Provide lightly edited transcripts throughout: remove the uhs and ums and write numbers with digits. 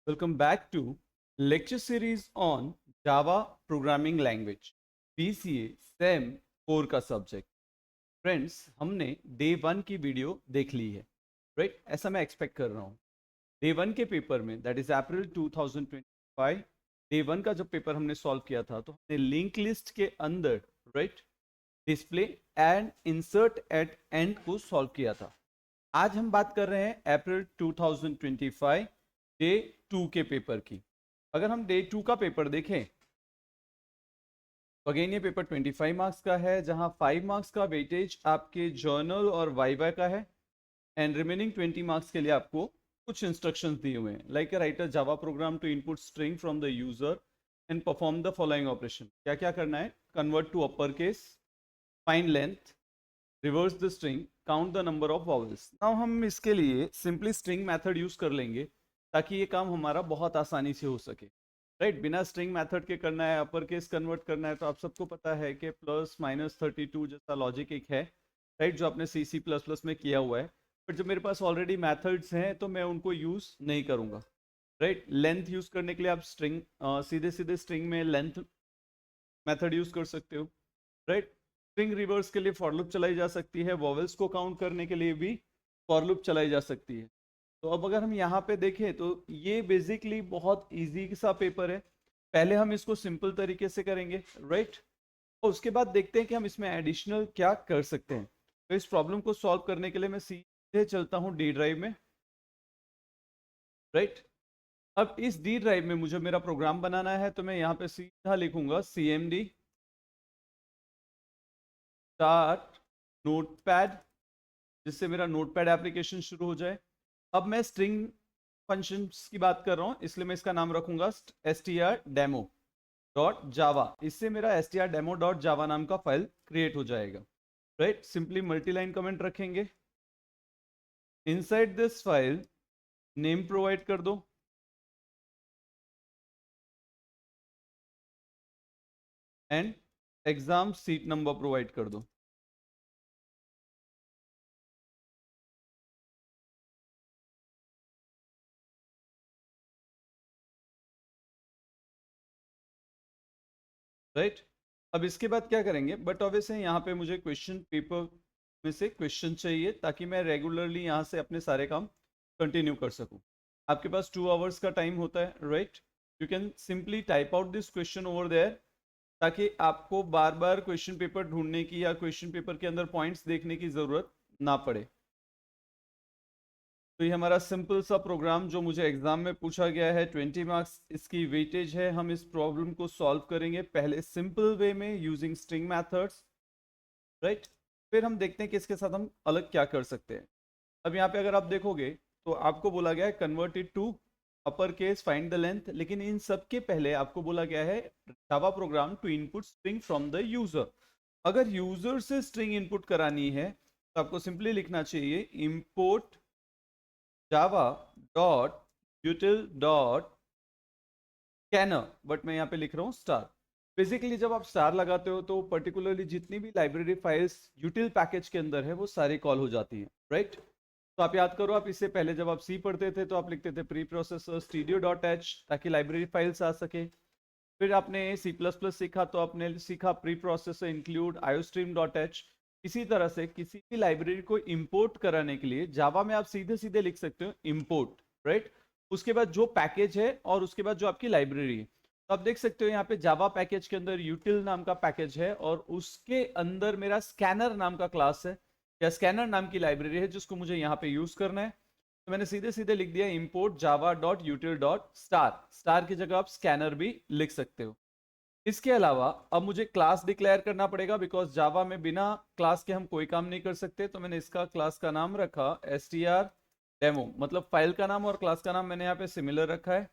Welcome back to lecture series on Java Programming Language BCA SEM 4 का subject. Friends, हमने day 1 की video देख ली है, राइट? ऐसा मैं एक्सपेक्ट कर रहा हूँ। डे 1 के पेपर में, दैट इज अप्रैल 2025, डे 1 का जब पेपर हमने सॉल्व किया था तो हमने लिंक लिस्ट के अंदर, right, display and insert at end को सॉल्व किया था। आज हम बात कर रहे हैं अप्रैल 2025 डे 2 के पेपर की। अगर हम डे 2 का पेपर देखें तो अगेन ये पेपर 25 मार्क्स का है, जहां 5 मार्क्स का वेटेज आपके जर्नल और वाइवा का है एंड रिमेनिंग 20 मार्क्स के लिए आपको कुछ इंस्ट्रक्शंस दिए हुए हैं, like a write a Java program to input string from the user and perform the following operation. क्या क्या करना है? Convert to upper case, find length, reverse the string, count the number of vowels. Now हम इसके लिए simply string method use कर लेंगे ताकि ये काम हमारा बहुत आसानी से हो सके, राइट? बिना स्ट्रिंग मेथड के करना है, अपर केस कन्वर्ट करना है, तो आप सबको पता है कि +-32 जैसा लॉजिक एक है, राइट, जो आपने C++ में किया हुआ है। बट जब मेरे पास ऑलरेडी मेथड्स हैं तो मैं उनको यूज नहीं करूंगा, राइट? लेंथ यूज करने के लिए आप स्ट्रिंग सीधे सीधे स्ट्रिंग में लेंथ मेथड यूज कर सकते हो, राइट? स्ट्रिंग रिवर्स के लिए फॉर लूप चलाई जा सकती है, वॉवेल्स को काउंट करने के लिए भी फॉर लूप चलाई जा सकती है। तो अब अगर हम यहाँ पे देखें तो ये बेसिकली बहुत इजी सा पेपर है। पहले हम इसको सिंपल तरीके से करेंगे, राइट, और उसके बाद देखते हैं कि हम इसमें एडिशनल क्या कर सकते हैं। तो इस प्रॉब्लम को सॉल्व करने के लिए मैं सीधे चलता हूँ डी ड्राइव में, राइट। अब इस डी ड्राइव में मुझे मेरा प्रोग्राम बनाना है, तो मैं यहाँ पे सीधा लिखूंगा CMD स्टार्ट नोटपैड, जिससे मेरा नोटपैड एप्लीकेशन शुरू हो जाए। अब मैं स्ट्रिंग फंक्शंस की बात कर रहा हूं, इसलिए मैं इसका नाम रखूंगा strdemo.java। इससे मेरा strdemo.java नाम का फाइल क्रिएट हो जाएगा, राइट। सिंपली मल्टीलाइन कमेंट रखेंगे, inside this file name provide कर दो and exam seat number provide कर दो। राइट, अब इसके बाद क्या करेंगे, बट ऑब्वियसली यहाँ पे मुझे क्वेश्चन पेपर में से क्वेश्चन चाहिए ताकि मैं रेगुलरली यहाँ से अपने सारे काम कंटिन्यू कर सकूँ। आपके पास 2 आवर्स का टाइम होता है, right. You can simply type out this question over there, ताकि आपको बार बार क्वेश्चन पेपर ढूंढने की या क्वेश्चन पेपर के अंदर पॉइंट्स देखने की ज़रूरत ना पड़े। तो ये हमारा सिंपल सा प्रोग्राम जो मुझे एग्जाम में पूछा गया है, 20 मार्क्स इसकी वेटेज है। हम इस प्रॉब्लम को सॉल्व करेंगे पहले सिंपल वे में यूजिंग स्ट्रिंग मेथड्स, राइट। फिर हम देखते हैं कि इसके साथ हम अलग क्या कर सकते हैं। अब यहाँ पे अगर आप देखोगे तो आपको बोला गया है convert it to upper case, find the length, लेकिन इन सब के पहले आपको बोला गया है Java program to input string from the user. अगर यूजर से स्ट्रिंग इनपुट करानी है तो आपको सिंपली लिखना चाहिए import Java dot util dot scanner, but मैं यहाँ पे लिख रहा हूँ स्टार। बेसिकली जब आप स्टार लगाते हो तो पर्टिकुलरली जितनी भी लाइब्रेरी फाइल्स यूटिल पैकेज के अंदर है वो सारी कॉल हो जाती हैं, राइट। तो आप याद करो, आप इससे पहले जब आप सी पढ़ते थे तो आप लिखते थे प्री प्रोसेसर stdio.h ताकि लाइब्रेरी फाइल्स आ सके। फिर आपने C++ सीखा तो आपने सीखा प्री प्रोसेसर इंक्लूड iostream.h। इसी तरह से किसी भी लाइब्रेरी को इंपोर्ट कराने के लिए जावा में आप सीधे सीधे लिख सकते हो इंपोर्ट, राइट। उसके बाद जो पैकेज है और उसके बाद जो आपकी लाइब्रेरी है, तो आप देख सकते हो यहाँ पे जावा पैकेज के अंदर यूटिल नाम का पैकेज है और उसके अंदर मेरा स्कैनर नाम का क्लास है या स्कैनर नाम की लाइब्रेरी है जिसको मुझे यहाँ पे यूज करना है। तो मैंने सीधे सीधे लिख दिया import Java dot util dot star. Star की जगह आप स्कैनर भी लिख सकते हो। इसके अलावा अब मुझे क्लास डिक्लेयर करना पड़ेगा, बिकॉज जावा में बिना क्लास के हम कोई काम नहीं कर सकते। तो मैंने इसका क्लास का नाम रखा str डेमो, मतलब फाइल का नाम, और क्लास का नाम मैंने यहाँ पे सिमिलर रखा है।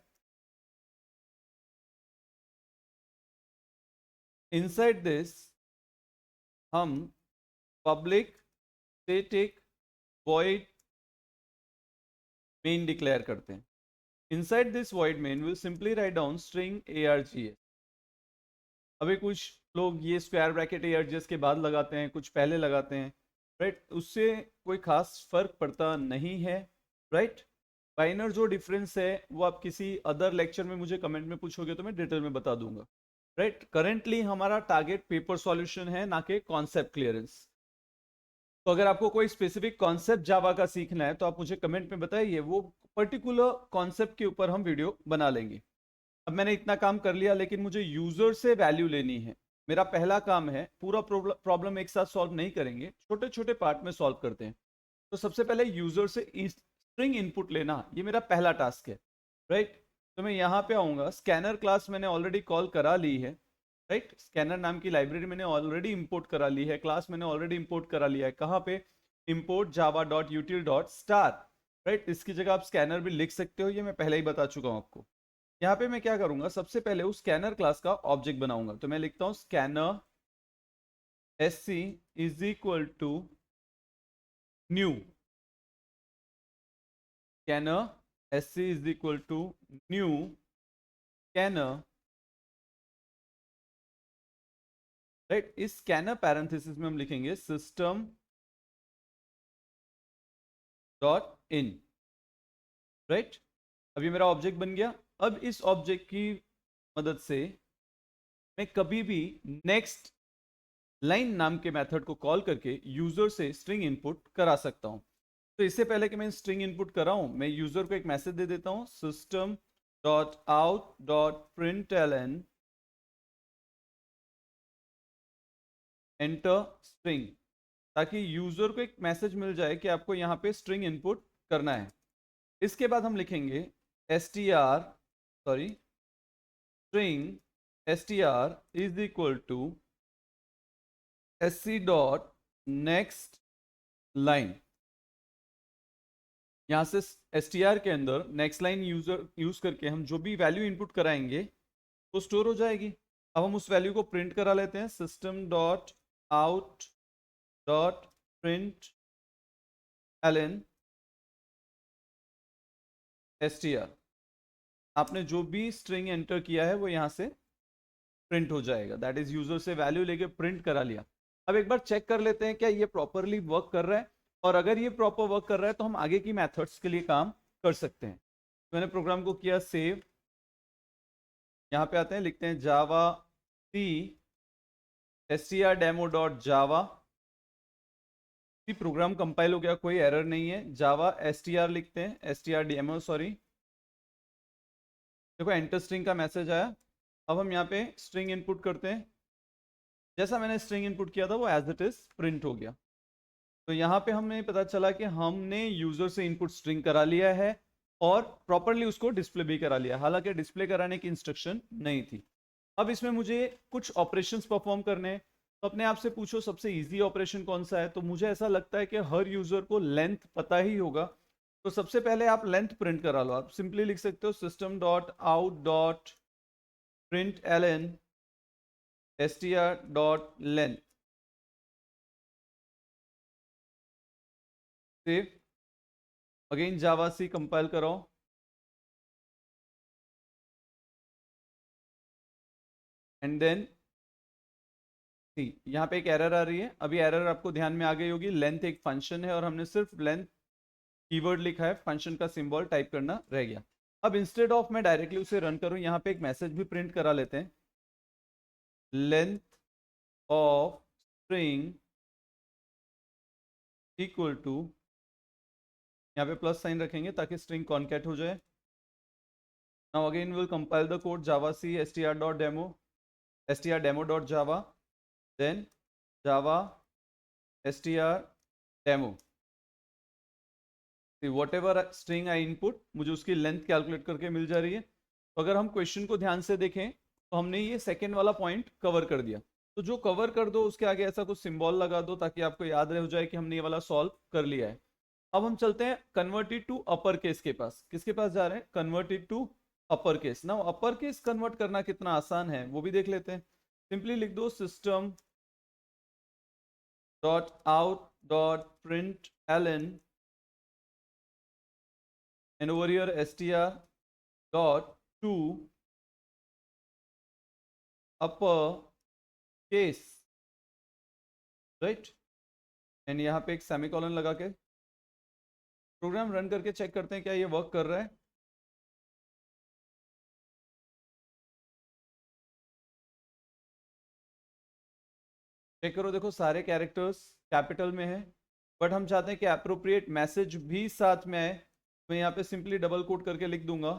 इनसाइड दिस हम public static void main declare करते हैं। Inside this void men will simply write down string args। अभी कुछ लोग ये स्क्वायर ब्रैकेट args के बाद लगाते हैं, कुछ पहले लगाते हैं, राइट। उससे कोई खास फर्क पड़ता नहीं है, राइट। माइनर जो डिफरेंस है वो आप किसी अदर लेक्चर में मुझे कमेंट में पूछोगे तो मैं डिटेल में बता दूंगा। राइट, करेंटली हमारा टारगेट पेपर सॉल्यूशन है, ना कि कॉन्सेप्ट क्लियरेंस। तो अगर आपको कोई स्पेसिफिक कॉन्सेप्ट जावा का सीखना है तो आप मुझे कमेंट में बताइए, वो पर्टिकुलर कॉन्सेप्ट के ऊपर हम वीडियो बना लेंगे। अब मैंने इतना काम कर लिया, लेकिन मुझे यूजर से वैल्यू लेनी है। मेरा पहला काम है, पूरा प्रॉब्लम एक साथ सॉल्व नहीं करेंगे, छोटे छोटे पार्ट में सॉल्व करते हैं। तो सबसे पहले यूजर से स्ट्रिंग इनपुट लेना, ये मेरा पहला टास्क है। राइट, तो मैं यहाँ पे आऊंगा, स्कैनर क्लास मैंने ऑलरेडी कॉल करा ली है। राइट, स्कैनर नाम की लाइब्रेरी मैंने ऑलरेडी इंपोर्ट करा ली है, क्लास मैंने ऑलरेडी इंपोर्ट करा लिया है। कहाँ पे? Import Java dot util dot star. Right, इसकी जगह आप स्कैनर भी लिख सकते हो, ये मैं पहले ही बता चुका हूँ आपको। यहाँ पे मैं क्या करूंगा, सबसे पहले उस स्कैनर क्लास का ऑब्जेक्ट बनाऊंगा। तो मैं लिखता हूँ scanner SC is equal to new. Scanner SC is equal to new scanner. Right, इस स्कैनर पैरेंथेसिस में हम लिखेंगे सिस्टम डॉट इन। राइट, अभी मेरा ऑब्जेक्ट बन गया। अब इस ऑब्जेक्ट की मदद से मैं कभी भी नेक्स्ट लाइन नाम के मेथड को कॉल करके यूजर से स्ट्रिंग इनपुट करा सकता हूं। तो इससे पहले कि मैं स्ट्रिंग इनपुट कराऊं, मैं यूजर को एक मैसेज दे देता हूं, system dot out dot println enter string, ताकि यूजर को एक मैसेज मिल जाए कि आपको यहाँ पे स्ट्रिंग इनपुट करना है। इसके बाद हम लिखेंगे string str is equal to sc dot next line. यहाँ से str के अंदर नेक्स्ट लाइन यूज करके हम जो भी वैल्यू इनपुट कराएंगे वो स्टोर हो जाएगी। अब हम उस वैल्यू को प्रिंट करा लेते हैं, system dot out dot print Elon str। आपने जो भी स्ट्रिंग एंटर किया है वो यहाँ से प्रिंट हो जाएगा। दैट इज यूजर से वैल्यू लेके प्रिंट करा लिया। अब एक बार चेक कर लेते हैं क्या ये प्रॉपरली वर्क कर रहा है, और अगर ये प्रॉपर वर्क कर रहा है तो हम आगे की मेथड्स के लिए काम कर सकते हैं। तो मैंने प्रोग्राम को किया सेव, यहाँ पे आते हैं, लिखते हैं javac str demo dot जावा। प्रोग्राम कंपाइल हो गया, कोई एरर नहीं है। जावा str लिखते हैं, str डेमो, सॉरी। देखो एंटर स्ट्रिंग का मैसेज आया। अब हम यहाँ पे स्ट्रिंग इनपुट करते हैं, जैसा मैंने स्ट्रिंग इनपुट किया था वो एज इट इज प्रिंट हो गया। तो यहाँ पे हमें पता चला कि हमने यूजर से इनपुट स्ट्रिंग करा लिया है और प्रॉपरली उसको डिस्प्ले भी करा लिया, हालांकि डिस्प्ले कराने की इंस्ट्रक्शन नहीं थी। अब इसमें मुझे कुछ ऑपरेशंस परफॉर्म करने हैं। तो अपने आप से पूछो सबसे इजी ऑपरेशन कौन सा है, तो मुझे ऐसा लगता है कि हर यूजर को लेंथ पता ही होगा। तो सबसे पहले आप लेंथ प्रिंट करा लो। आप सिंपली लिख सकते हो system dot out dot print Elon str dot length. Save, again java c compile करो, एंड देन सी। यहाँ पे एक एरर आ रही है, अभी एरर आपको ध्यान में आ गई होगी। लेंथ एक फंक्शन है और हमने सिर्फ लेंथ कीवर्ड लिखा है, फंक्शन का सिंबल टाइप करना रह गया। अब इंस्टेड ऑफ मैं डायरेक्टली उसे रन करूं, यहाँ पे एक मैसेज भी प्रिंट करा लेते हैं, length of string equal to, यहाँ पे प्लस साइन रखेंगे ताकि स्ट्रिंग कॉन्कैट हो जाए। Now again will compile the code javac str demo dot Java, then Java str demo. Whatever string I input, मुझे उसकी लेंथ कैलकुलेट करके मिल जा रही है। तो अगर हम क्वेश्चन को ध्यान से देखें तो हमने ये सेकेंड वाला पॉइंट कवर कर दिया। तो जो कवर कर दो उसके आगे ऐसा कुछ सिंबल लगा दो ताकि आपको याद रह जाए कि हमने ये वाला सॉल्व कर लिया है। अब हम चलते हैं कन्वर्टेड टू अपर केस के पास। किसके पास जा रहे हैं? Converted to upper case. ना अपर केस कन्वर्ट करना कितना आसान है वो भी देख लेते हैं। सिंपली लिख दो system dot out dot print Elon and over here str dot to upper case, right, and यहाँ पे एक सेमीकोलन लगा के प्रोग्राम रन करके चेक करते हैं क्या ये वर्क कर रहा है। चेक करो, देखो सारे कैरेक्टर्स कैपिटल में है, बट हम चाहते हैं कि अप्रोप्रिएट मैसेज भी साथ में आए। मैं यहाँ पे सिंपली डबल कोट करके लिख दूंगा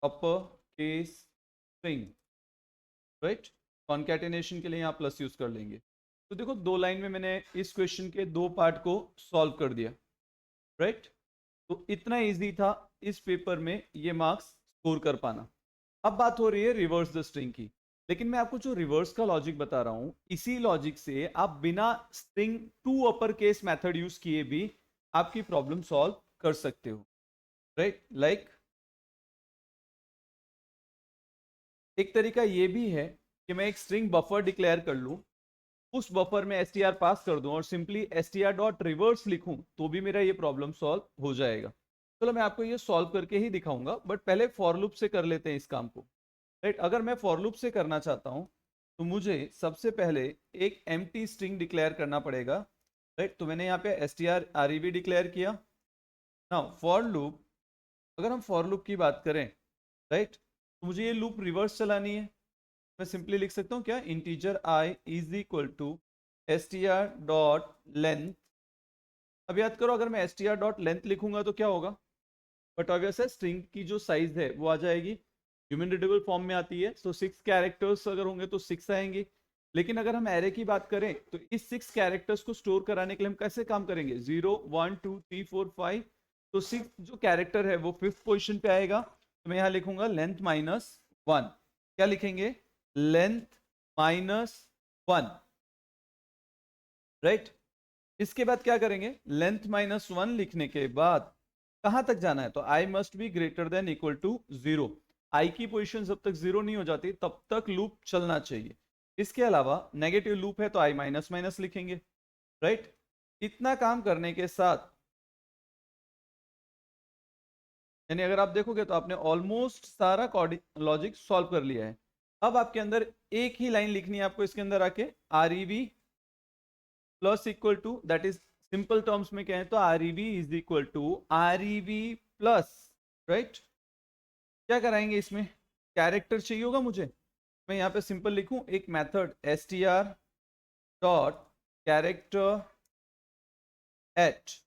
upper case string, right. Concatenation के लिए यहाँ प्लस यूज कर लेंगे। तो देखो 2 लाइन में मैंने इस क्वेश्चन के 2 पार्ट को सॉल्व कर दिया, राइट। तो इतना इजी था इस पेपर में ये मार्क्स स्कोर कर पाना। अब बात हो रही है रिवर्स द स्ट्रिंग की, लेकिन मैं आपको जो रिवर्स का लॉजिक बता रहा हूं, इसी लॉजिक से आप बिना string to upper case method use किए भी आपकी प्रॉब्लम सॉल्व कर सकते हो, राइट। लाइक एक तरीका ये भी है कि मैं एक स्ट्रिंग बफर डिक्लेयर कर लूं, उस बफर में str पास कर दूं और सिंपली str डॉट रिवर्स लिखूं, तो भी मेरा ये प्रॉब्लम सॉल्व हो जाएगा। चलो मैं आपको ये सॉल्व करके ही दिखाऊंगा, बट पहले फॉर लूप से कर लेते हैं इस काम को, राइट। अगर मैं फॉर लूप से करना चाहता हूं तो मुझे सबसे पहले एक एम्प्टी स्ट्रिंग डिक्लेयर करना पड़ेगा, राइट। तो मैंने यहाँ पे str rev डिक्लेयर किया। नाउ फॉर लूप, अगर हम फॉर लूप की बात करें, राइट, तो मुझे ये लूप रिवर्स चलानी है। मैं सिंपली लिख सकता हूँ क्या, integer i is equal to str dot length. अब याद करो, अगर मैं str डॉट लेंथ लिखूंगा तो क्या होगा, बट ऑब्वियस है स्ट्रिंग की जो साइज है वो आ जाएगी, ह्यूमन रीडेबल फॉर्म में आती है, तो 6 कैरेक्टर्स अगर होंगे तो 6 आएंगे। लेकिन अगर हम एरे की बात करें तो इस 6 कैरेक्टर्स को स्टोर कराने के लिए हम कैसे काम करेंगे, 0 1 2 3 4 5, तो 6 जो कैरेक्टर है वो 5th पोजिशन पे आएगा। तो मैं यहाँ लिखूंगा लेंथ माइनस 1। क्या लिखेंगे, लेंथ माइनस 1, राइट। इसके बाद क्या करेंगे, लेंथ माइनस 1 लिखने के बाद कहां तक जाना है, तो i must be greater than equal to 0। I की पोजीशन जब तक 0 नहीं हो जाती तब तक लूप चलना चाहिए। इसके अलावा नेगेटिव लूप है तो आई माइनस माइनस लिखेंगे, राइट। इतना काम करने के साथ, यानी अगर आप देखोगे तो आपने ऑलमोस्ट सारा लॉजिक सॉल्व कर लिया है। अब आपके अंदर एक ही लाइन लिखनी है आपको इसके अंदर आके, R E V plus equal to, that is simple terms में कहें तो R E V is equal to R E V plus, right. क्या कराएंगे इसमें, कैरेक्टर चाहिए होगा मुझे, मैं यहाँ पे सिंपल लिखूं एक method str dot character eight.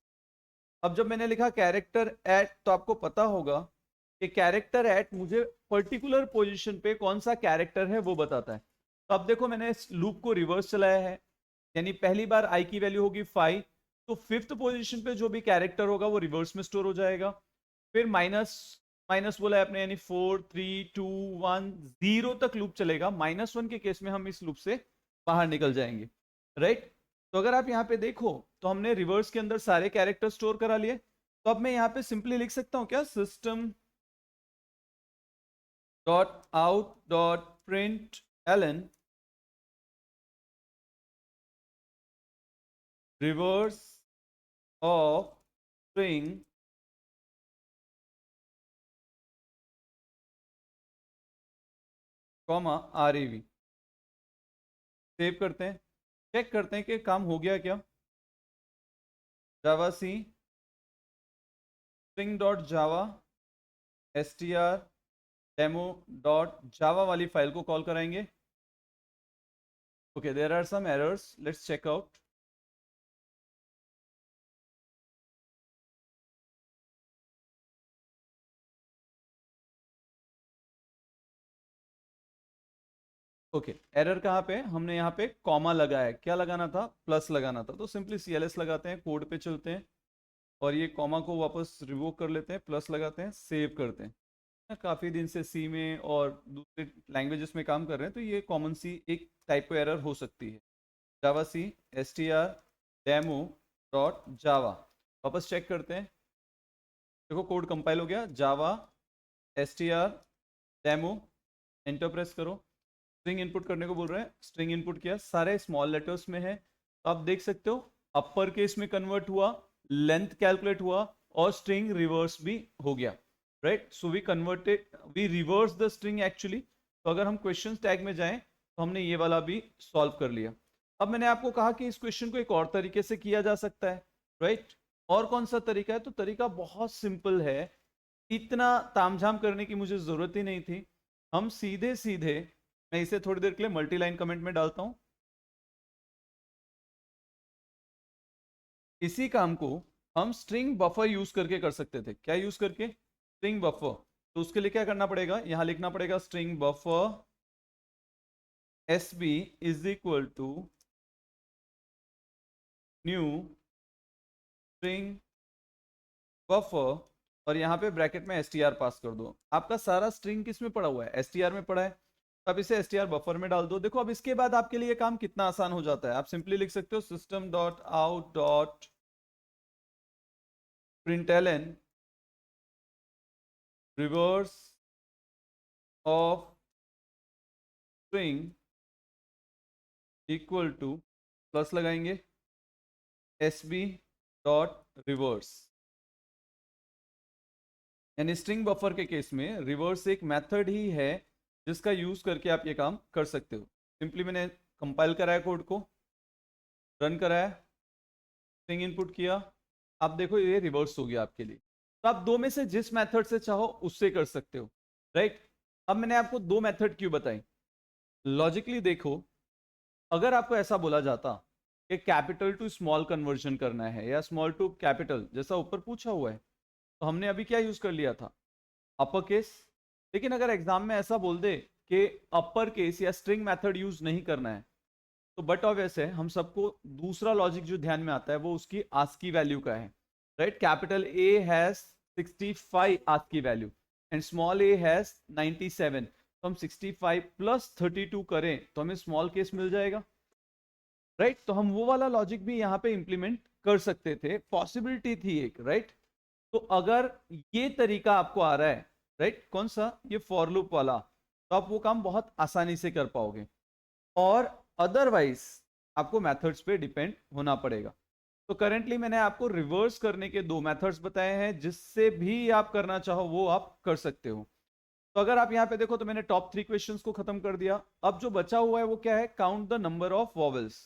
अब जब मैंने लिखा कैरेक्टर एट, तो आपको पता होगा कि कैरेक्टर एट मुझे पर्टिकुलर पोजीशन पे कौन सा कैरेक्टर है वो बताता है। तो अब देखो मैंने इस लूप को रिवर्स चलाया है, यानी पहली बार आई की वैल्यू होगी 5, तो 5th पोजीशन पे जो भी कैरेक्टर होगा वो रिवर्स में स्टोर हो जाएगा। फिर माइनस माइनस बोला है आपने, यानी 4 3 2 1 0 तक लूप चलेगा। -1 के केस में हम इस लूप से बाहर निकल जाएंगे, राइट। तो अगर आप यहाँ पे देखो तो हमने रिवर्स के अंदर सारे कैरेक्टर स्टोर करा लिए। तो अब मैं यहाँ पे सिंपली लिख सकता हूँ क्या, system dot out dot print Elon reverse of string comma RAV। Save करते हैं, चेक करते हैं कि काम हो गया क्या। Java c string dot java str demo dot java वाली फाइल को कॉल कराएंगे। Okay, there are some errors, let's check out. Okay, error कहाँ पे, हमने यहाँ पे कॉमा लगाया है, क्या लगाना था, प्लस लगाना था। तो सिंपली CLS लगाते हैं, कोड पे चलते हैं और ये कॉमा को वापस रिवोक कर लेते हैं, प्लस लगाते हैं, सेव करते हैं। काफ़ी दिन से सी में और दूसरे लैंग्वेजेस में काम कर रहे हैं, तो ये कॉमन सी एक टाइप को एरर हो सकती है। जावा सी str डेमो डॉट जावा, वापस चेक करते हैं। देखो कोड कंपाइल हो गया, जावा str डेमो, एंटर प्रेस करो। स्ट्रिंग इनपुट करने को बोल रहे हैं, स्ट्रिंग इनपुट किया, सारे स्मॉल लेटर्स में है। तो आप देख सकते हो अपर केस में कन्वर्ट हुआ, लेंथ कैलकुलेट हुआ और स्ट्रिंग रिवर्स भी हो गया, right. So we converted, we reverse the string actually. तो अगर हम क्वेश्चन टैग में जाएं तो हमने ये वाला भी सॉल्व कर लिया। अब मैंने आपको कहा कि इस क्वेश्चन को एक और तरीके से किया जा सकता है, राइट? और कौन सा तरीका है? तो तरीका बहुत सिंपल है, इतना तामझाम करने की मुझे जरूरत ही नहीं थी। हम सीधे सीधे, मैं इसे थोड़ी देर के लिए मल्टी लाइन कमेंट में डालता हूं। इसी काम को हम स्ट्रिंग बफर यूज करके कर सकते थे। क्या यूज करके? String buffer. तो उसके लिए क्या करना पड़ेगा? यहां लिखना पड़ेगा string buffer S B is equal to new string buffer, और यहाँ पे ब्रैकेट में str पास कर दो। आपका सारा स्ट्रिंग किस में पड़ा हुआ है? str में पड़ा है। तो अब इसे str बफर में डाल दो। देखो अब इसके बाद आपके लिए काम कितना आसान हो जाता है। आप सिंपली लिख सकते हो system dot out dot println reverse of string equal to, plus लगाएंगे, एस बी डॉट रिवर्स। यानी स्ट्रिंग बफर के केस में रिवर्स एक मेथड ही है जिसका यूज करके आप ये काम कर सकते हो। सिंपली मैंने कंपाइल कराया कोड को, रन कराया, स्ट्रिंग इनपुट किया, आप देखो ये रिवर्स हो गया आपके लिए। तो आप दो में से जिस मेथड से चाहो उससे कर सकते हो, राइट? अब मैंने आपको दो मेथड क्यों बताई? लॉजिकली देखो, अगर आपको ऐसा बोला जाता कि कैपिटल टू स्मॉल कन्वर्जन करना है या स्मॉल टू कैपिटल जैसा ऊपर पूछा हुआ है, तो हमने अभी क्या यूज कर लिया था? Upper case. लेकिन अगर एग्जाम में ऐसा बोल दे कि अपर केस या स्ट्रिंग मेथड यूज नहीं करना है, तो बट ऑब्वियस है हम सबको दूसरा लॉजिक जो ध्यान में आता है वो उसकी आस्की वैल्यू का है, right? Capital A has 65 ASCII value and small A has 97। तो हम 65 प्लस 32 करें तो हमें स्मॉल केस मिल जाएगा, राइट? तो हम वो वाला लॉजिक भी यहाँ पे इंप्लीमेंट कर सकते थे, पॉसिबिलिटी थी एक, राइट? तो अगर ये तरीका आपको आ रहा है, राइट, कौन सा? ये फॉर लूप वाला, तो आप वो काम बहुत आसानी से कर पाओगे। और अदरवाइज आपको मेथड्स पे डिपेंड होना पड़ेगा। तो करेंटली मैंने आपको रिवर्स करने के दो मेथड्स बताए हैं, जिससे भी आप करना चाहो वो आप कर सकते हो। तो अगर आप यहाँ पे देखो तो मैंने टॉप 3 क्वेश्चंस को खत्म कर दिया। अब जो बचा हुआ है वो क्या है? Count the number of vowels.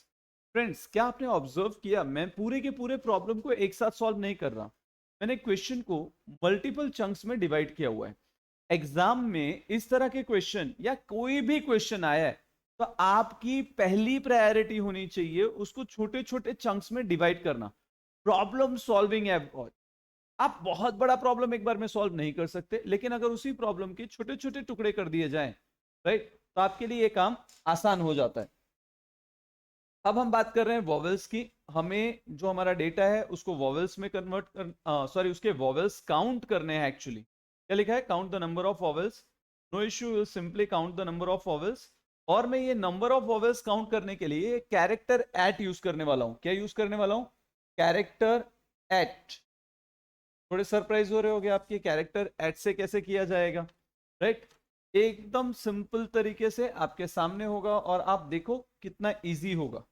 Friends, क्या आपने ऑब्जर्व किया, मैं पूरे के पूरे प्रॉब्लम को एक साथ सॉल्व नहीं कर रहा, मैंने क्वेश्चन को मल्टीपल चंक्स में डिवाइड किया हुआ है। एग्जाम में इस तरह के क्वेश्चन या कोई भी क्वेश्चन आया है तो आपकी पहली प्रायोरिटी होनी चाहिए उसको छोटे छोटे चंक्स में डिवाइड करना। प्रॉब्लम सॉल्विंग है। आप बहुत बड़ा प्रॉब्लम एक बार में सॉल्व नहीं कर सकते, लेकिन अगर उसी प्रॉब्लम के छोटे छोटे टुकड़े कर दिए जाएं, राइट, तो आपके लिए ये काम आसान हो जाता है। अब हम बात कर रहे हैं वॉवेल्स की। हमें जो हमारा डेटा है उसको वॉवेल्स में कन्वर्ट कर, सॉरी, उसके वॉवेल्स काउंट करने हैं। एक्चुअली क्या लिखा है? Count the number of vowels. No issue, will simply count the number of vowels. और मैं ये नंबर ऑफ वॉवेल्स काउंट करने के लिए कैरेक्टर एट यूज करने वाला हूं। क्या यूज करने वाला हूं? Character eight. थोड़े सरप्राइज हो रहे होगे आपके, कैरेक्टर एट से कैसे किया जाएगा, राइट? एकदम सिंपल तरीके से आपके सामने होगा और आप देखो कितना इजी होगा।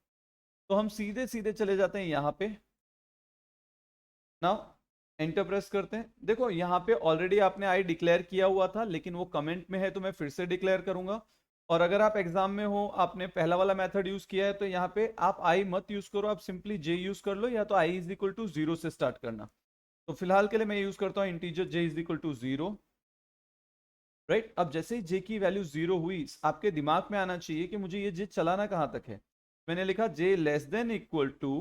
तो हम सीधे सीधे चले जाते हैं यहाँ पे। नाउ एंटर प्रेस करते हैं। देखो यहाँ पे ऑलरेडी आपने आई डिक्लेयर किया हुआ था, लेकिन वो कमेंट में है तो मैं फिर से डिक्लेयर करूंगा। और अगर आप एग्जाम में हो, आपने पहला वाला मेथड यूज किया है, तो यहाँ पे आप आई मत यूज करो, आप सिंपली जे यूज कर लो, या तो आई इज इक्वल टू 0 से स्टार्ट करना। तो फिलहाल के लिए मैं यूज करता हूँ integer J is equal to 0, right? अब जैसे ही जे की वैल्यू 0 हुई, आपके दिमाग में आना चाहिए कि मुझे ये जे चलाना कहाँ तक है। मैंने लिखा J less than equal to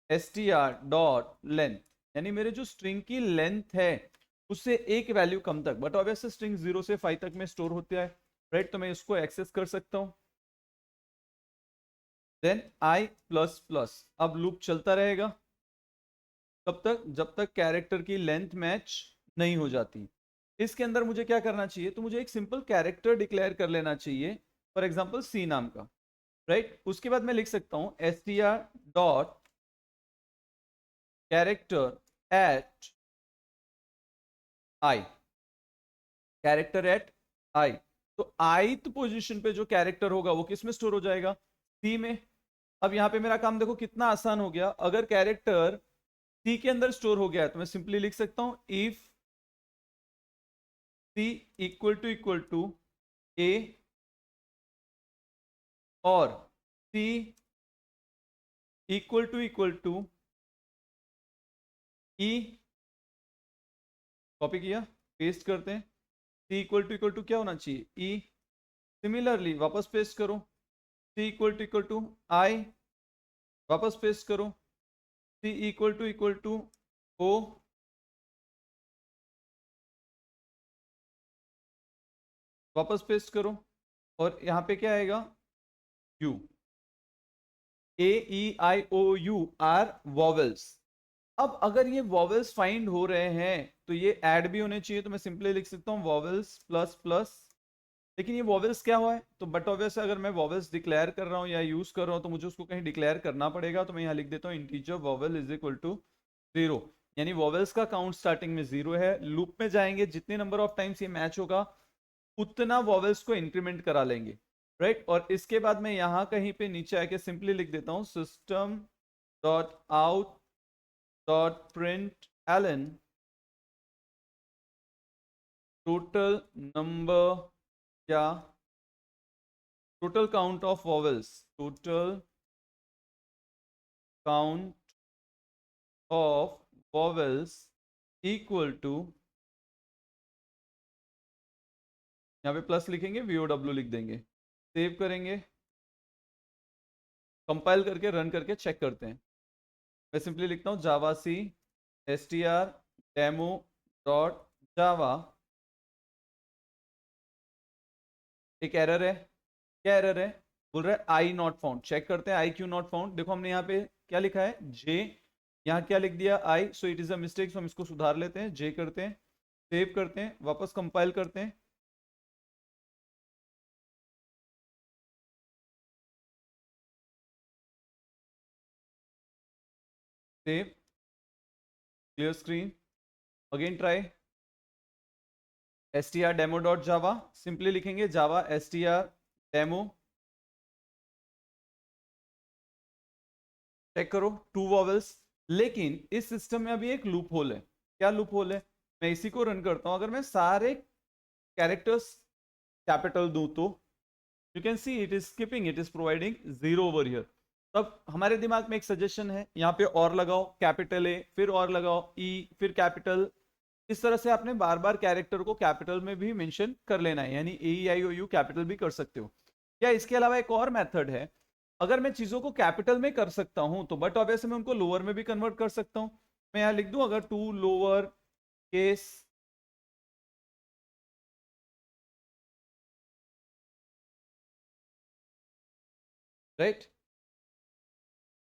str dot length, यानी मेरे जो स्ट्रिंग की लेंथ है उससे एक वैल्यू कम तक। बट ऑब्वियसली स्ट्रिंग 0 से 5 तक में स्टोर होता है, राइट? तो मैं इसको एक्सेस कर सकता हूं। देन आई प्लस प्लस, अब लूप चलता रहेगा तब तक जब तक कैरेक्टर की लेंथ मैच नहीं हो जाती। इसके अंदर मुझे क्या करना चाहिए? तो मुझे एक सिंपल कैरेक्टर डिक्लेयर कर लेना चाहिए, फॉर एग्जाम्पल सी नाम का, राइट? उसके बाद मैं लिख सकता हूं str dot character at I, character at I. तो ith पोजीशन पे जो कैरेक्टर होगा वो किस में स्टोर हो जाएगा? सी में। अब यहां पे मेरा काम देखो कितना आसान हो गया। अगर कैरेक्टर सी के अंदर स्टोर हो गया है तो मैं सिंपली लिख सकता हूं इफ सी इक्वल टू ए और सी इक्वल टू ई, कॉपी किया, पेस्ट करते हैं। सी इक्वल टू क्या होना चाहिए, ई। सिमिलरली वापस पेस्ट करो, सी इक्वल टू आई, वापस पेस्ट करो, सी इक्वल टू ओ, वापस पेस्ट करो, और यहाँ पे क्या आएगा, U. A E I O U are vowels. अब अगर ये वॉवेल्स फाइंड हो रहे हैं तो ये ऐड भी होने चाहिए, तो मैं सिंपली लिख सकता हूँ वॉवेल्स प्लस प्लस। लेकिन ये वॉवेल्स क्या हुआ है, तो बट ऑब्वियस अगर मैं वॉवेल्स डिक्लेयर कर रहा हूँ या यूज कर रहा हूँ तो मुझे उसको कहीं डिक्लेयर करना पड़ेगा, तो मैं यहाँ लिख देता हूँ integer vowel is equal to 0। यानी वॉवेल्स का काउंट स्टार्टिंग में 0 है। लूप में जाएंगे, जितने नंबर ऑफ टाइम्स ये मैच होगा उतना वॉवेल्स को इंक्रीमेंट करा लेंगे, राइट। और इसके बाद मैं यहाँ कहीं पे नीचे आके सिंपली लिख देता हूँ system dot out dot print ln total number या total count of vowels, total count of vowels equal to, यहाँ पे प्लस लिखेंगे, VOW लिख देंगे, सेव करेंगे, कंपाइल करके रन करके चेक करते हैं। मैं सिंपली लिखता हूँ जावा सी str डेमो डॉट जावा। एक एरर है, क्या एरर है, बोल रहा है आई नॉट फाउंड। चेक करते हैं आई क्यू नॉट फाउंड। देखो हमने यहाँ पे क्या लिखा है, जे, यहाँ क्या लिख दिया I, so it is a mistake. So हम इसको सुधार लेते हैं, जे करते हैं, सेव करते हैं, वापस कंपाइल करते हैं, save, clear screen, again try str demo dot जावा। सिंपली लिखेंगे जावा str डेमो, चेक करो 2 वॉवेल्स। लेकिन इस सिस्टम में अभी एक लूप होल है। क्या लूप होल है, मैं इसी को रन करता हूं, अगर मैं सारे कैरेक्टर्स कैपिटल दूं तो you can see it is skipping, it is providing 0 over here. तब हमारे दिमाग में एक सजेशन है, यहाँ पे और लगाओ कैपिटल ए, फिर और लगाओ ई, फिर कैपिटल। इस तरह से आपने बार बार कैरेक्टर को कैपिटल में भी मेंशन कर लेना है, यानी ए आई ओ यू कैपिटल भी कर सकते हो। क्या इसके अलावा एक और मेथड है, अगर मैं चीजों को कैपिटल में कर सकता हूं तो बट ऑब्वियसली मैं उनको लोअर में भी कन्वर्ट कर सकता हूं। मैं यहां लिख दूं अगर to lower case, right,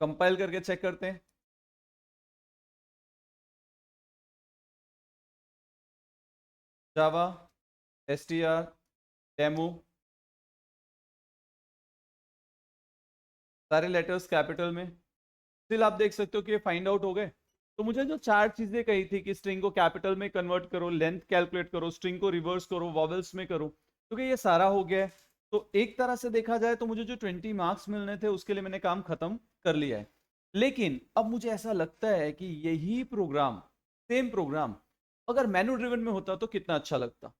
compile करके चेक करते हैं। जावा str डेमो, सारे लेटर्स कैपिटल में। स्टिल आप देख सकते हो कि ये फाइंड आउट हो गए। तो मुझे जो 4 चीजें कही थी कि स्ट्रिंग को कैपिटल में कन्वर्ट करो, लेंथ कैलकुलेट करो, स्ट्रिंग को रिवर्स करो, वॉवेल्स में करो, क्योंकि ये सारा हो गया है। तो एक तरह से देखा जाए तो मुझे जो 20 मार्क्स मिलने थे उसके लिए मैंने काम खत्म कर लिया है। लेकिन अब मुझे ऐसा लगता है कि यही प्रोग्राम, सेम प्रोग्राम अगर मैन्यू ड्रिवन में होता तो कितना अच्छा लगता है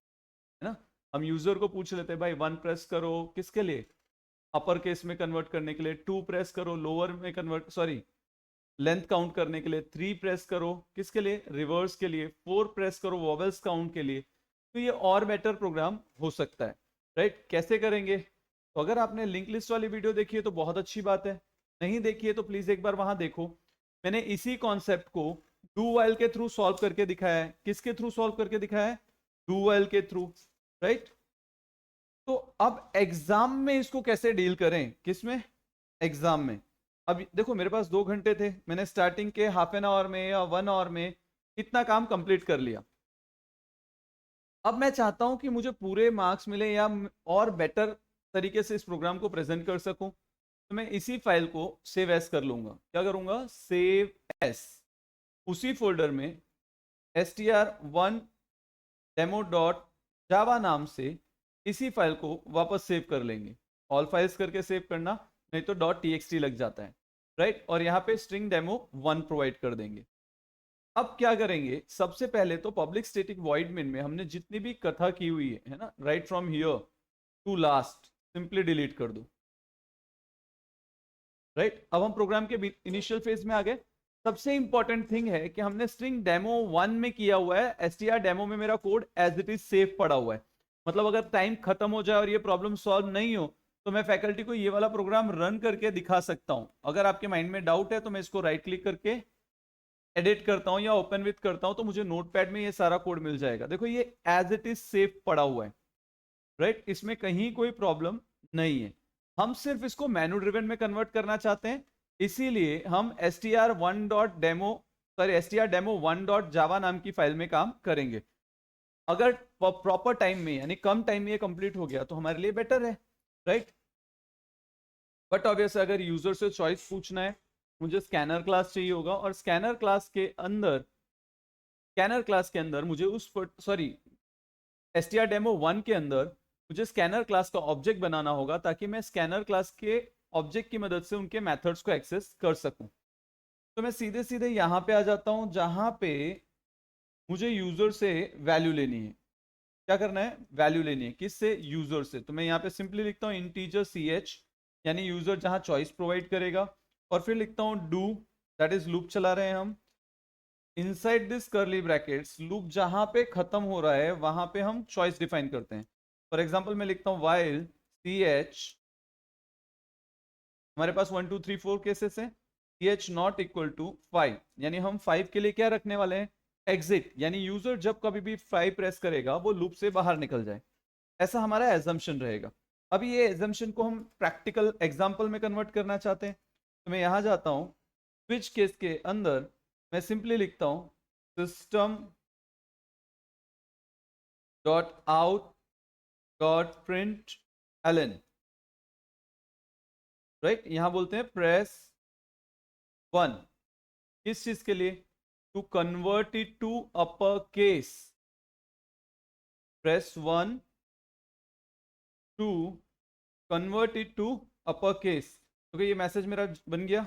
ना। हम यूजर को पूछ लेते भाई 1 प्रेस करो किसके लिए, अपर केस में कन्वर्ट करने के लिए, 2 प्रेस करो लोअर में कन्वर्ट, सॉरी लेंथ काउंट करने के लिए, 3 प्रेस करो किसके लिए, रिवर्स के लिए, 4 प्रेस करो वॉवेल्स काउंट के लिए। तो ये और बेटर प्रोग्राम हो सकता है, राइट। कैसे करेंगे, तो अगर आपने लिंक लिस्ट वाली वीडियो देखी है तो बहुत अच्छी बात है, नहीं देखी है तो प्लीज एक बार वहां देखो। मैंने इसी कॉन्सेप्ट को डू वाइल के थ्रू सॉल्व करके दिखाया है। किसके थ्रू सॉल्व करके दिखाया है, डू वाइल के थ्रू, राइट। तो अब एग्जाम में इसको कैसे डील करें, किसमें, एग्जाम में। अब देखो मेरे पास 2 घंटे थे, मैंने स्टार्टिंग के हाफ एन आवर में या 1 आवर में इतना काम कंप्लीट कर लिया। अब मैं चाहता हूं कि मुझे पूरे मार्क्स मिले या और बेटर तरीके से इस प्रोग्राम को प्रेजेंट कर सकूं, तो मैं इसी फाइल को सेव एस कर लूंगा। क्या करूंगा, सेव एस, उसी फोल्डर में str1 डेमो डॉट जावा नाम से इसी फाइल को वापस सेव कर लेंगे। ऑल फाइल्स करके सेव करना, नहीं तो .txt लग जाता है, राइट। और यहाँ पे स्ट्रिंग डेमो 1 प्रोवाइड कर देंगे। अब क्या करेंगे, सबसे पहले तो पब्लिक स्टैटिक वॉइड मेन में हमने जितनी भी कथा की हुई है ना, right from here to last, simply delete कर दो। राइट। अब हम प्रोग्राम के इनिशियल फेज में आ गए। सबसे इंपॉर्टेंट थिंग है कि हमने स्ट्रिंग डेमो 1 में किया हुआ है, एसटीआर डेमो में मेरा code as it is save पड़ा हुआ है। मतलब अगर टाइम खत्म हो जाए और ये प्रॉब्लम सॉल्व नहीं हो तो मैं फैकल्टी को ये वाला प्रोग्राम रन करके दिखा सकता हूं। अगर आपके माइंड में डाउट है तो मैं इसको राइट क्लिक करके एडिट करता हूं या ओपन विथ करता हूं तो मुझे नोटपैड में ये सारा कोड मिल जाएगा। देखो ये एज इट इज सेव पड़ा हुआ है, राइट। इसमें कहीं कोई प्रॉब्लम नहीं है। हम सिर्फ इसको मैन्यू ड्रिवन में कन्वर्ट करना चाहते हैं, इसीलिए हम str1.demo सॉरी str-demo1.java नाम की फाइल में काम करेंगे। अगर प्रॉपर टाइम में यानी कम टाइम में ये कंप्लीट हो गया तो हमारे लिए बेटर है, राइट। बट ऑब्वियस अगर यूजर से चॉइस पूछना है, मुझे स्कैनर क्लास चाहिए होगा और स्कैनर क्लास के अंदर मुझे उस सॉरी str-demo1 के अंदर मुझे स्कैनर क्लास का ऑब्जेक्ट बनाना होगा ताकि मैं स्कैनर क्लास के ऑब्जेक्ट की मदद से उनके मेथड्स को एक्सेस कर सकूं। तो मैं सीधे सीधे यहां पे आ जाता हूं जहां पे मुझे यूजर से वैल्यू लेनी है। क्या करना है? वैल्यू लेनी है। किससे? यूजर से। तो मैं यहाँ पे सिंपली लिखता हूँ इंटीजर ch, यानी यूजर जहां चॉइस प्रोवाइड करेगा, और फिर लिखता हूँ डू, दैट इज लूप चला रहे हैं हम। इनसाइड दिस करली ब्रैकेट्स, लूप जहां पे खत्म हो रहा है वहां पे हम चॉइस डिफाइन करते हैं। फॉर एग्जांपल मैं लिखता हूँ while ch, हमारे पास 1 2 3 4 केसेस हैं, ch नॉट इक्वल टू 5, यानी हम 5 के लिए क्या रखने वाले हैं? एग्जिट, यानी यूजर जब कभी भी 5 प्रेस करेगा वो लूप से बाहर निकल जाए। ऐसा हमारा एजम्पशन रहेगा। अब ये एजम्पशन को हम प्रैक्टिकल एग्जांपल में कन्वर्ट करना चाहते हैं, तो मैं यहां जाता हूं, स्विच केस के अंदर मैं सिंपली लिखता हूं system dot out dot print Elon, right. यहां बोलते हैं प्रेस 1, किस चीज के लिए? To convert it to upper case, press 1 to convert it to upper case. तो ये मैसेज मेरा बन गया।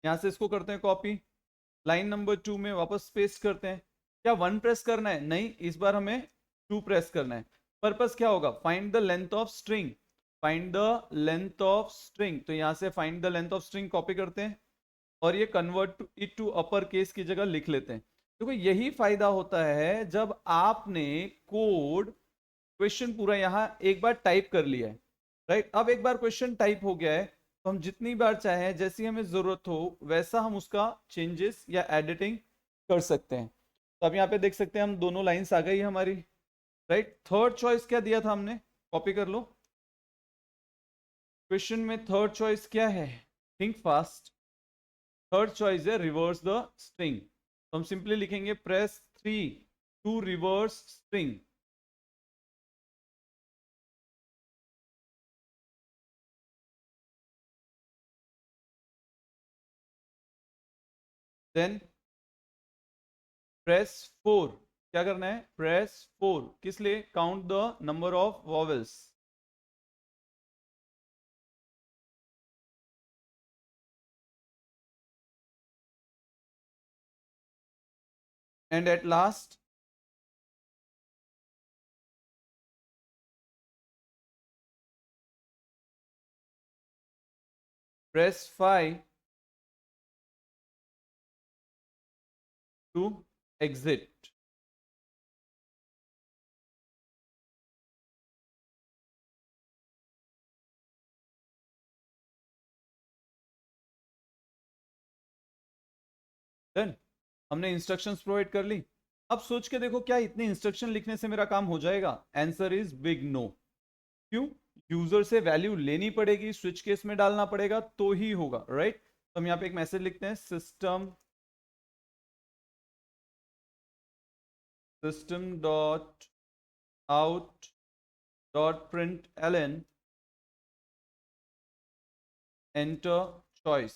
यहां से इसको करते हैं कॉपी, लाइन नंबर 2 में वापस पेस्ट करते हैं। क्या 1 प्रेस करना है? नहीं, इस बार हमें 2 प्रेस करना है। पर्पस क्या होगा? Find the length of string, find the length of string. तो यहां से find the length of string copy करते हैं और ये convert it to upper case की जगह लिख लेते हैं। देखो यही फायदा होता है जब आपने कोड क्वेश्चन पूरा यहां एक बार टाइप कर लिया है, राइट। अब एक बार क्वेश्चन टाइप हो गया है तो हम जितनी बार चाहें, जैसी हमें जरूरत हो वैसा हम उसका चेंजेस या एडिटिंग कर सकते हैं। तो अब यहाँ पे देख सकते हैं हम दोनों लाइंस आ गई हमारी, राइट। थर्ड चॉइस क्या दिया था हमने? कॉपी कर लो। क्वेश्चन में थर्ड चॉइस क्या है? Think fast. थर्ड चॉइस है रिवर्स द स्ट्रिंग। तो हम सिंपली लिखेंगे press 3 to reverse string. Then press 4, क्या करना है? प्रेस 4 किस लिए? Count the number of vowels. And at last press 5 to exit. Done. हमने इंस्ट्रक्शंस प्रोवाइड कर ली। अब सोच के देखो क्या इतने इंस्ट्रक्शन लिखने से मेरा काम हो जाएगा? Answer is big no. क्यों? यूजर से वैल्यू लेनी पड़ेगी, स्विच केस में डालना पड़ेगा तो ही होगा, राइट। तो हम यहाँ पे एक मैसेज लिखते हैं system dot out dot print Elon enter choice.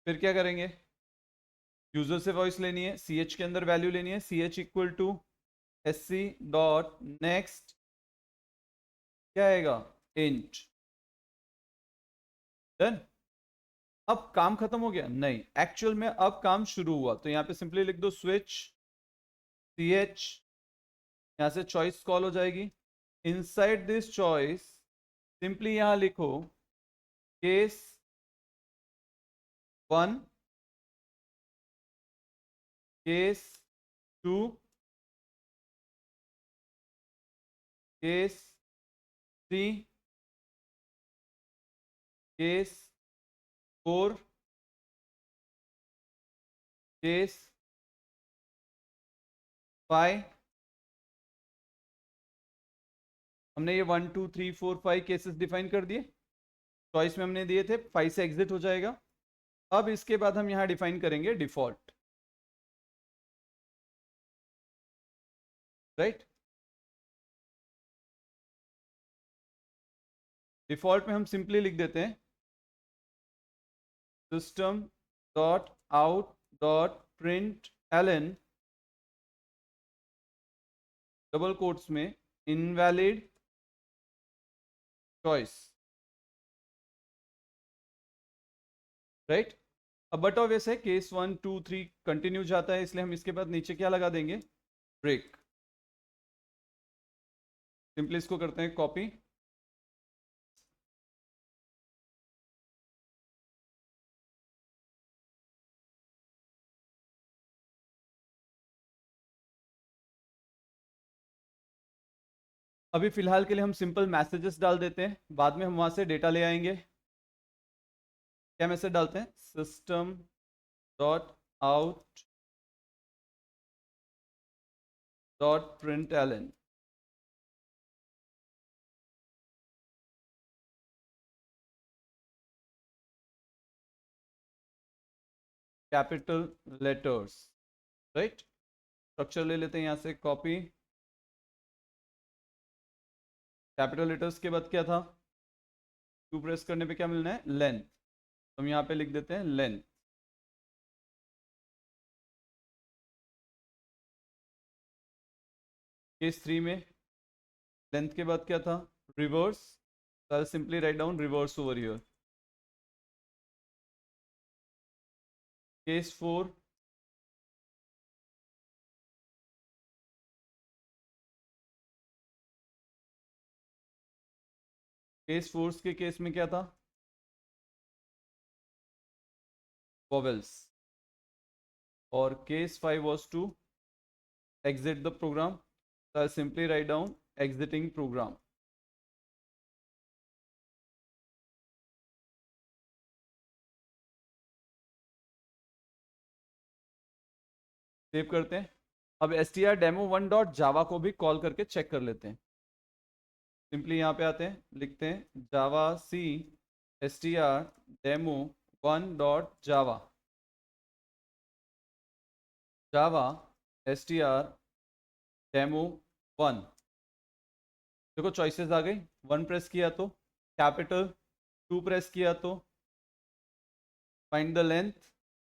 फिर क्या करेंगे? यूजर से वॉइस लेनी है, सी एच के अंदर वैल्यू लेनी है, C H equal to S C dot next, क्या आएगा? इंट। डन। अब काम खत्म हो गया? नहीं, एक्चुअल में अब काम शुरू हुआ। तो यहाँ पे सिंपली लिख दो स्विच सी एच, यहां से चॉइस कॉल हो जाएगी। इनसाइड दिस चॉइस सिंपली यहां लिखो case 1, case 2, case 3, case 4, case 5। हमने ये 1 2 3 4 5 केसेस डिफाइन कर दिए, चॉइस में हमने दिए थे 5 से एग्जिट हो जाएगा। अब इसके बाद हम यहां डिफाइन करेंगे डिफॉल्ट, राइट। डिफॉल्ट में हम सिंपली लिख देते हैं system dot out dot print Elon double quotes में इनवैलिड चॉइस, राइट। अब बट ऑब्वियस है केस 1 2 3 कंटिन्यू जाता है, इसलिए हम इसके बाद नीचे क्या लगा देंगे, ब्रेक। सिंपली इसको करते हैं कॉपी, अभी फिलहाल के लिए हम सिंपल मैसेजेस डाल देते हैं, बाद में हम वहां से डेटा ले आएंगे। क्या मैसेज डालते हैं, system dot out dot print Elon, capital letters, right. Structure ले लेते हैं यहां से कॉपी, कैपिटल लेटर्स के बाद क्या था, टू प्रेस करने पे क्या मिलना है, लेंथ। तो हम यहाँ पे लिख देते हैं लेंथ। केस 3 में लेंथ के बाद क्या था, reverse. so simply write down reverse over here. Case 4 case 4 के केस में क्या था, वोवेल्स। और case 5 was to exit the program, so I'll simply write down exiting program। Save करते हैं। अब strdemo1.java को भी कॉल करके चेक कर लेते हैं। सिंपली यहाँ पे आते हैं, लिखते हैं जावा सी strdemo1.java, जावा strdemo1। देखो चॉइसेस आ गई, 1 प्रेस किया तो कैपिटल, 2 प्रेस किया तो फाइंड द लेंथ,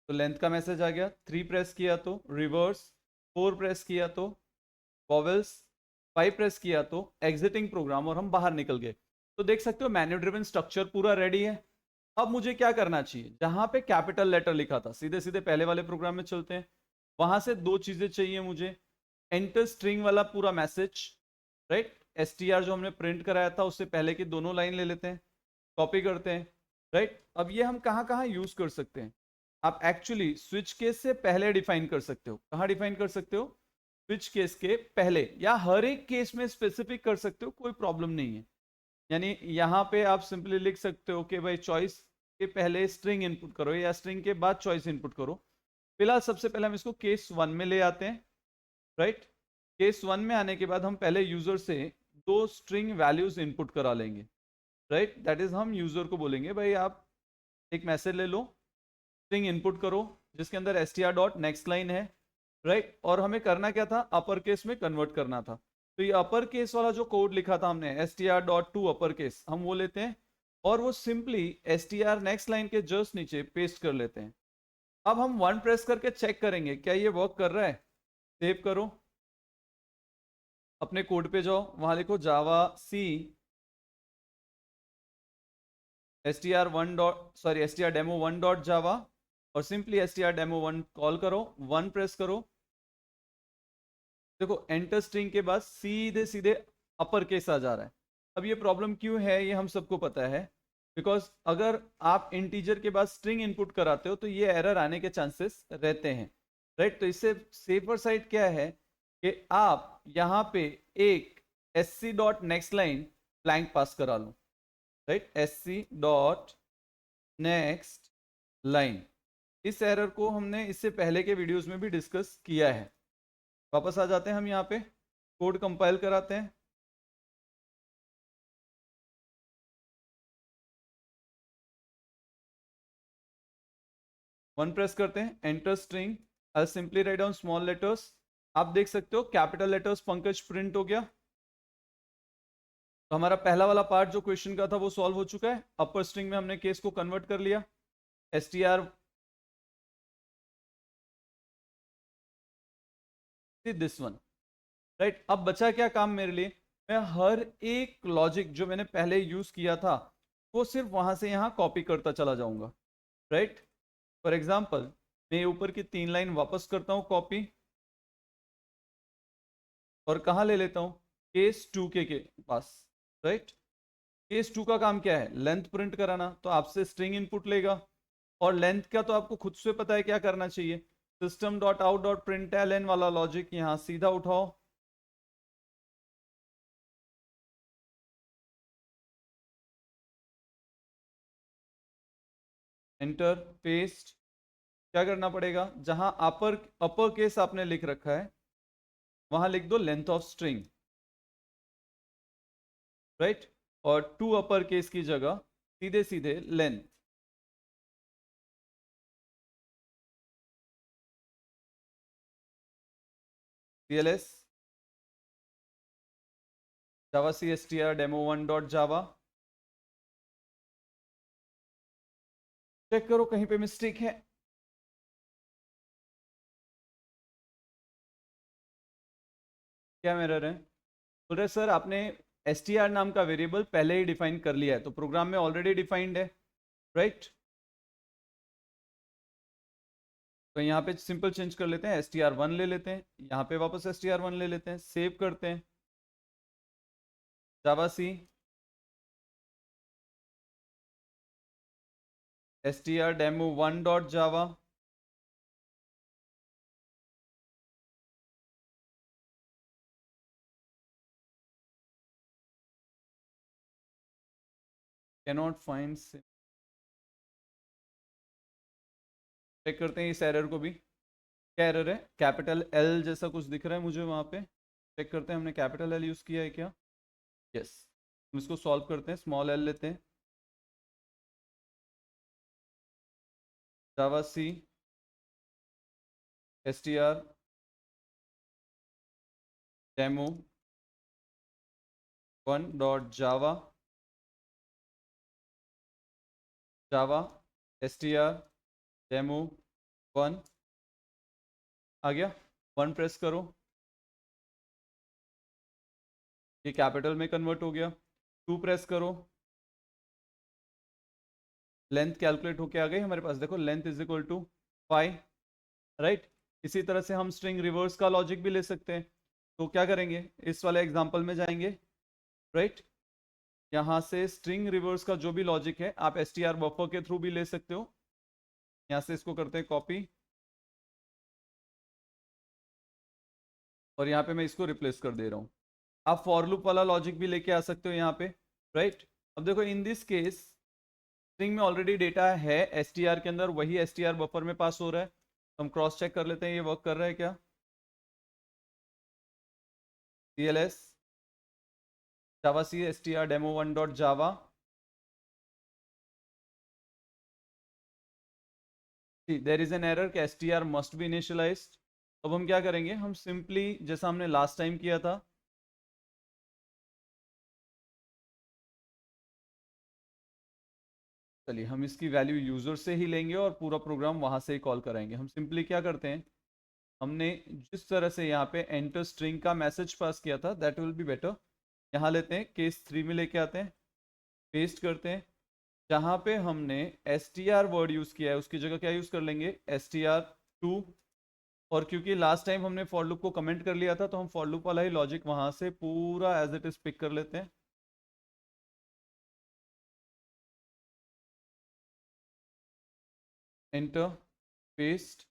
तो लेंथ का मैसेज आ गया, 3 प्रेस किया तो रिवर्स, 4 प्रेस किया तो वॉवेल्स, 5 प्रेस किया तो एग्जिटिंग प्रोग्राम, और हम बाहर निकल गए। तो देख सकते हो मैन्यू ड्रिवन स्ट्रक्चर पूरा रेडी है। अब मुझे क्या करना चाहिए, जहां पे कैपिटल लेटर लिखा था सीधे सीधे पहले वाले प्रोग्राम में चलते हैं, वहां से 2 चीजें चाहिए मुझे, एंटर स्ट्रिंग वाला पूरा मैसेज, राइट। str जो हमने प्रिंट कराया था उससे पहले की दोनों लाइन ले लेते हैं, कॉपी करते हैं, राइट। अब ये हम कहाँ कहाँ यूज कर सकते हैं, आप एक्चुअली स्विच केस से पहले डिफाइन कर सकते हो। कहाँ डिफाइन कर सकते हो, स्विच केस के पहले, या हर एक केस में स्पेसिफिक कर सकते हो, कोई प्रॉब्लम नहीं है। यानी यहाँ पे आप सिंपली लिख सकते हो कि भाई चॉइस के पहले स्ट्रिंग इनपुट करो या स्ट्रिंग के बाद चॉइस इनपुट करो। फिलहाल सबसे पहले हम इसको केस 1 में ले आते हैं, राइट। केस 1 में आने के बाद हम पहले यूजर से 2 स्ट्रिंग वैल्यूज इनपुट करा लेंगे, राइट। दैट इज हम यूजर को बोलेंगे भाई आप एक मैसेज ले लो, स्ट्रिंग इनपुट करो जिसके अंदर str डॉट नेक्स्ट लाइन है, राइट। और हमें करना क्या था, अपर केस में कन्वर्ट करना था। तो ये अपर केस वाला जो कोड लिखा था हमने str dot to upper case, हम वो लेते हैं और वो सिंपली str नेक्स्ट लाइन के जस्ट नीचे पेस्ट कर लेते हैं। अब हम 1 प्रेस करके चेक करेंगे क्या ये वर्क कर रहा है। सेव करो, अपने कोड पे जाओ, वहां लिखो जावा सी strdemo1.java और सिंपली strdemo1 कॉल करो, 1 प्रेस करो। देखो एंटर स्ट्रिंग के बाद सीधे सीधे अपर केस आ जा रहा है, अब ये प्रॉब्लम क्यों है ये हम सबको पता है, बिकॉज अगर आप इंटीजर के बाद स्ट्रिंग इनपुट कराते हो तो ये एरर आने के चांसेस रहते हैं, राइट। तो इससे सेफर साइड क्या है कि आप यहाँ पे एक sc dot next line blank pass करा लो, right, sc dot next line. इस एरर को हमने इससे पहले के वीडियोस में भी डिस्कस किया है। वापस आ जाते हैं हम यहाँ पे, कोड कंपाइल कराते हैं। वन प्रेस करते हैं, enter string, I simply write down small letters. आप देख सकते हो कैपिटल लेटर्स पंकज प्रिंट हो गया। तो हमारा पहला वाला पार्ट जो क्वेश्चन का था वो सॉल्व हो चुका है। अपर स्ट्रिंग में हमने केस को कन्वर्ट कर लिया, str दिस वन, राइट। अब बचा क्या काम मेरे लिए, मैं हर एक लॉजिक जो मैंने पहले यूज किया था वो सिर्फ वहां से यहां कॉपी करता चला जाऊंगा, राइट। फॉर एग्जाम्पल मैं ऊपर की 3 लाइन वापस करता हूं कॉपी, और कहाँ ले लेता हूं, केस 2 के पास, राइट। केस 2 का काम क्या है, लेंथ प्रिंट कराना, तो आपसे स्ट्रिंग इनपुट लेगा, और लेंथ का तो आपको खुद से पता है क्या करना चाहिए, system dot out dot print L वाला लॉजिक यहां सीधा उठाओ, एंटर, पेस्ट। क्या करना पड़ेगा, जहां अपर अपर केस आपने लिख रखा है वहां लिख दो लेंथ ऑफ स्ट्रिंग, राइट। और टू अपर केस की जगह सीधे सीधे length, cls Java cstr demo1 dot Java. Check करो कहीं पे मिस्टेक है। क्या एरर है, बोल रहे सर आपने str नाम का वेरिएबल पहले ही डिफाइन कर लिया है, तो प्रोग्राम में ऑलरेडी डिफाइंड है, राइट। तो यहाँ पे सिंपल चेंज कर लेते हैं, str1 ले लेते हैं, यहाँ पे वापस str1 ले लेते हैं, सेव करते हैं, javac str demo1 dot Java. Cannot find, check करते हैं इस एरर को भी। क्या एरर है, कैपिटल एल जैसा कुछ दिख रहा है मुझे वहां पे। चेक करते हैं हमने कैपिटल एल यूज किया है क्या, यस। हम इसको सॉल्व करते हैं, स्मॉल एल लेते हैं, javac str demo 1 dot जावा, जावा str डेमो 1 आ गया। 1 प्रेस करो, ये कैपिटल में कन्वर्ट हो गया। 2 प्रेस करो, लेंथ कैलकुलेट होके आ गई हमारे पास, देखो length is equal to 5, right. इसी तरह से हम स्ट्रिंग रिवर्स का लॉजिक भी ले सकते हैं। तो क्या करेंगे, इस वाले एग्जांपल में जाएंगे, राइट। यहाँ से स्ट्रिंग रिवर्स का जो भी लॉजिक है आप str बफर के थ्रू भी ले सकते हो। यहाँ से इसको करते हैं कॉपी, और यहाँ पे मैं इसको रिप्लेस कर दे रहा हूँ। आप फॉर लूप वाला लॉजिक भी लेके आ सकते हो यहाँ पे, राइट। अब देखो इन दिस केस स्ट्रिंग में ऑलरेडी डेटा है str के अंदर, वही str बफर में पास हो रहा है, तो हम क्रॉस चेक कर लेते हैं ये वर्क कर रहा है क्या। cls javac str demo1 dot Java, there is an error कि str मस्ट बी इनिशियलाइज्ड। अब हम क्या करेंगे, हम सिंपली जैसा हमने लास्ट टाइम किया था, चलिए हम इसकी वैल्यू यूजर से ही लेंगे और पूरा प्रोग्राम वहां से ही कॉल कराएंगे। हम सिंपली क्या करते हैं, हमने जिस तरह से यहाँ पे एंटर स्ट्रिंग का मैसेज पास किया था दैट विल बी बेटर। यहाँ लेते हैं केस 3 में लेके आते हैं, पेस्ट करते हैं, जहाँ पे हमने str वर्ड यूज किया है उसकी जगह क्या यूज कर लेंगे, str2। और क्योंकि लास्ट टाइम हमने फॉर लूप को कमेंट कर लिया था तो हम फॉर लूप वाला ही लॉजिक वहां से पूरा एज इट इज पिक कर लेते हैं, एंटर, पेस्ट।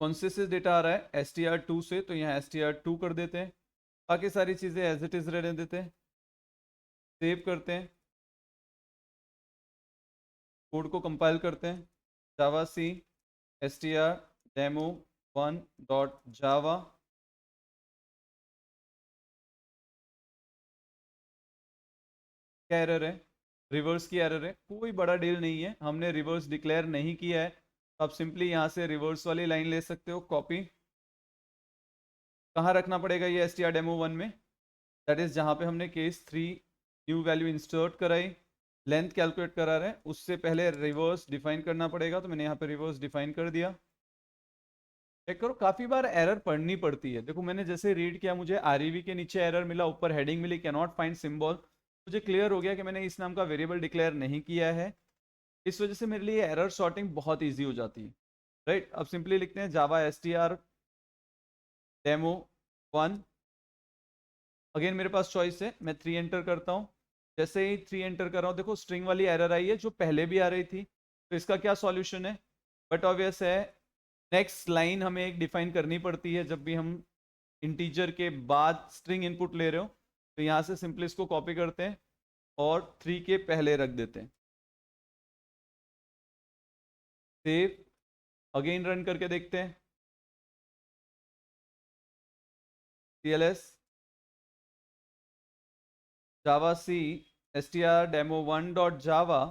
कौन से डेटा आ रहा है? str2 से, तो यहाँ str2 कर देते हैं। बाकी सारी चीजें एज इट इज रहने देते हैं। सेव करते हैं, कोड को कंपाइल करते हैं। Javac str demo1 dot जावा। क्या एरर है? रिवर्स की एरर है। कोई बड़ा डील नहीं है, हमने रिवर्स डिक्लेयर नहीं किया है। आप सिंपली यहाँ से रिवर्स वाली लाइन ले सकते हो, कॉपी। कहाँ रखना पड़ेगा ये str demo1 में? दैट इज जहाँ पे हमने केस 3 न्यू वैल्यू इंसर्ट कराई, लेंथ कैलकुलेट करा रहे हैं, उससे पहले रिवर्स डिफाइन करना पड़ेगा। तो मैंने यहाँ पे रिवर्स डिफाइन कर दिया। चेक करो, काफी बार एरर पढ़नी पड़ती है। देखो मैंने जैसे रीड किया, मुझे आरईवी के नीचे एरर मिला, ऊपर हेडिंग मिली कैन नॉट फाइंड सिंबल। मुझे क्लियर हो गया कि मैंने इस नाम का वेरिएबल डिक्लेयर नहीं किया है। इस वजह से मेरे लिए एरर सॉर्टिंग बहुत ईजी हो जाती है। राइट, अब सिंपली लिखते हैं जावा str demo1। अगेन मेरे पास चॉइस है, मैं 3 एंटर करता हूँ। जैसे ही 3 एंटर कर रहा हूँ, देखो स्ट्रिंग वाली एरर आई है जो पहले भी आ रही थी। तो इसका क्या सॉल्यूशन है? बट ऑब्वियस है, नेक्स्ट लाइन हमें एक डिफाइन करनी पड़ती है जब भी हम इंटीजर के बाद स्ट्रिंग इनपुट ले रहे हो। तो यहाँ से सिंपली इसको कॉपी करते हैं और 3 के पहले रख देते हैं। सेव, अगेन रन करके देखते हैं। cls javac str demo1 dot जावा,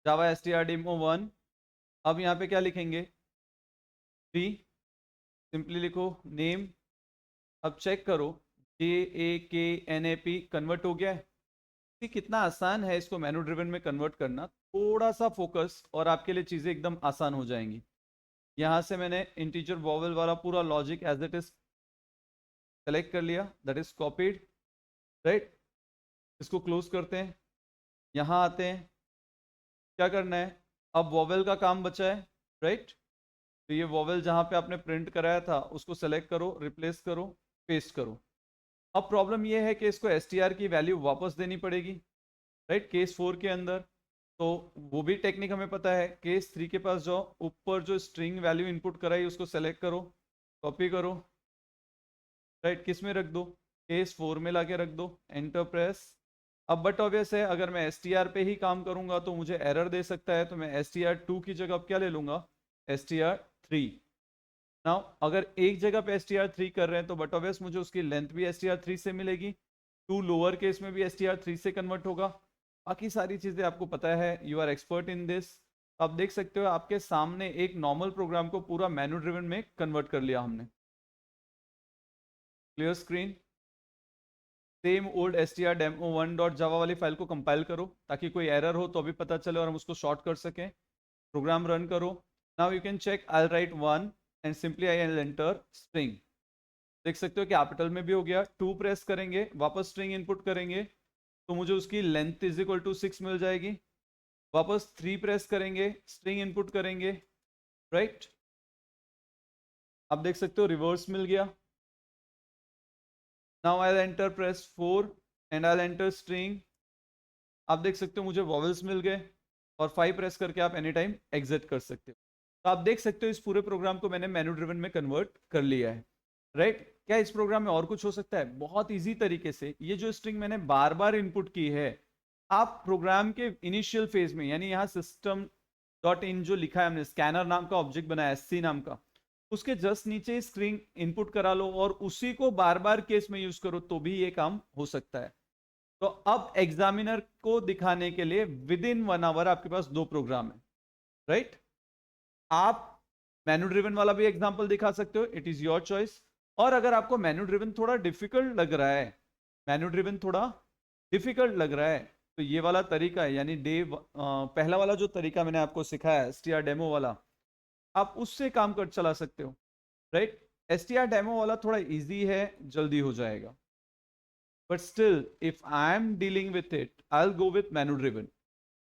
जावा str demo1। अब यहाँ पे क्या लिखेंगे? 3, सिंपली लिखो नेम। अब चेक करो, JAKNAP कन्वर्ट हो गया है। कि कितना आसान है इसको मैन्यू ड्रिवन में कन्वर्ट करना। थोड़ा सा फोकस और आपके लिए चीज़ें एकदम आसान हो जाएंगी। यहाँ से मैंने इंटीजर वॉवल वाला पूरा logic as it is select कर लिया, दैट इज कॉपीड। राइट, इसको क्लोज करते हैं। यहाँ आते हैं, क्या करना है? अब वॉवल का काम बचा है। राइट, तो ये वॉवल जहाँ पे आपने प्रिंट कराया था उसको सेलेक्ट करो, रिप्लेस करो, पेस्ट करो। अब प्रॉब्लम ये है कि इसको str की वैल्यू वापस देनी पड़ेगी। राइट, केस 4 के अंदर। तो वो भी टेक्निक हमें पता है। केस 3 के पास जाओ, ऊपर जो स्ट्रिंग वैल्यू इनपुट कराई उसको सेलेक्ट करो, कॉपी करो। राइट, किस में रख दो? केस 4 में लाके रख दो, एंटर प्रेस। अब बट ऑब्वियस है, अगर मैं str पे ही काम करूंगा तो मुझे एरर दे सकता है। तो मैं str2 की जगह अब क्या ले लूंगा? str3। नाउ अगर एक जगह पे str3 कर रहे हैं तो बट ऑब्वियस मुझे उसकी लेंथ भी str3 से मिलेगी। 2 लोअर केस में भी str3 से कन्वर्ट होगा। बाकी सारी चीजें आपको पता है, you are expert in this. आप देख सकते हो आपके सामने एक नॉर्मल प्रोग्राम को पूरा मैन्यू ड्रिवन में कन्वर्ट कर लिया हमने। Clear screen. Same old str demo1 dot java वाली फाइल को कंपाइल करो ताकि कोई एरर हो तो अभी पता चले और हम उसको शॉर्ट कर सकें। प्रोग्राम रन करो। Now you can check, I write 1 and simply I enter string. देख सकते हो कैपिटल में भी हो गया। 2 प्रेस करेंगे, वापस स्ट्रिंग इनपुट करेंगे तो मुझे उसकी लेंथ इज इक्वल टू 6 मिल जाएगी। वापस 3 प्रेस करेंगे, स्ट्रिंग इनपुट करेंगे। राइट, आप देख सकते हो रिवर्स मिल गया। Now I enter press 4 and I enter string. आप देख सकते हो मुझे वॉवल्स मिल गए। और 5 प्रेस करके आप एनी टाइम एग्जिट कर सकते हो। तो आप देख सकते हो इस पूरे प्रोग्राम को मैंने मैन्यू ड्रिवन में कन्वर्ट कर लिया है। राइट, क्या इस प्रोग्राम में और कुछ हो सकता है? बहुत इजी तरीके से। ये जो स्ट्रिंग मैंने बार बार इनपुट की है, आप प्रोग्राम के इनिशियल फेज में, यानी यहाँ सिस्टम डॉट इन जो लिखा है हमने, स्कैनर नाम का ऑब्जेक्ट बनाया SC नाम का, उसके जस्ट नीचे स्ट्रिंग इनपुट करा लो और उसी को बार बार केस में यूज करो तो भी ये काम हो सकता है। तो अब एग्जामिनर को दिखाने के लिए विद इन 1 आवर आपके पास 2 प्रोग्राम है। राइट, आप मैन्यू ड्रिवन वाला भी एग्जांपल दिखा सकते हो, इट इज योर चॉइस। और अगर आपको मैन्यू ड्रिवन थोड़ा डिफिकल्ट लग रहा है, मैन्यू ड्रिवन थोड़ा डिफिकल्ट लग रहा है, तो ये वाला तरीका है, यानी पहला वाला जो तरीका मैंने आपको सिखाया str डेमो वाला, आप उससे काम कर चला सकते हो। राइट, str डेमो वाला थोड़ा इजी है, जल्दी हो जाएगा। But still if I am dealing with it, I will go with menu driven.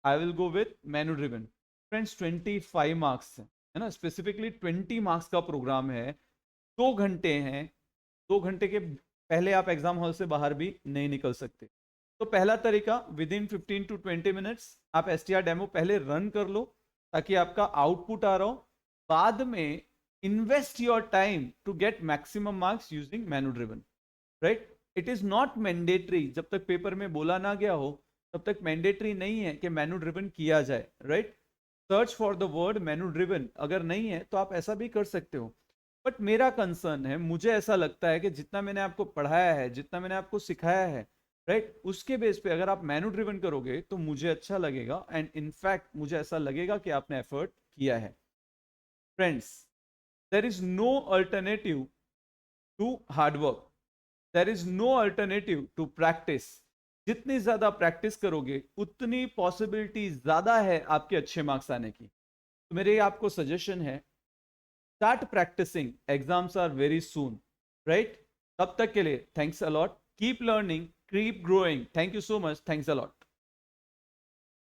I will go with menu driven. Friends 25 marks है ना, स्पेसिफिकली 20 मार्क्स का प्रोग्राम है। 2 घंटे हैं। 2 घंटे के पहले आप एग्जाम हॉल से बाहर भी नहीं निकल सकते। तो पहला तरीका, विद इन 15 to 20 मिनट्स आप STR डेमो पहले रन कर लो ताकि आपका आउटपुट आ रहा हो। बाद में invest your time to get maximum marks using menu driven, right. It is not mandatory, जब तक पेपर में बोला ना गया हो तब तक मैंडेटरी नहीं है कि मैन्यू ड्रिवन किया जाए, right. Search for the word menu driven, अगर नहीं है तो आप ऐसा भी कर सकते हो। बट मेरा कंसर्न है, मुझे ऐसा लगता है कि जितना मैंने आपको पढ़ाया है, जितना मैंने आपको सिखाया है, राइट, उसके बेस पे अगर आप मैन्यू ड्रिवन करोगे तो मुझे अच्छा लगेगा, एंड इनफैक्ट मुझे ऐसा लगेगा कि आपने एफर्ट किया है। Friends, there is no alternative to hard work, there is no alternative to practice. जितनी ज्यादा प्रैक्टिस करोगे उतनी पॉसिबिलिटी ज्यादा है आपके अच्छे मार्क्स आने की। तो मेरे आपको सजेशन है, start practising, exams are very soon, right. तब तक के लिए thanks a lot, keep learning, keep growing, thank you so much, thanks allot.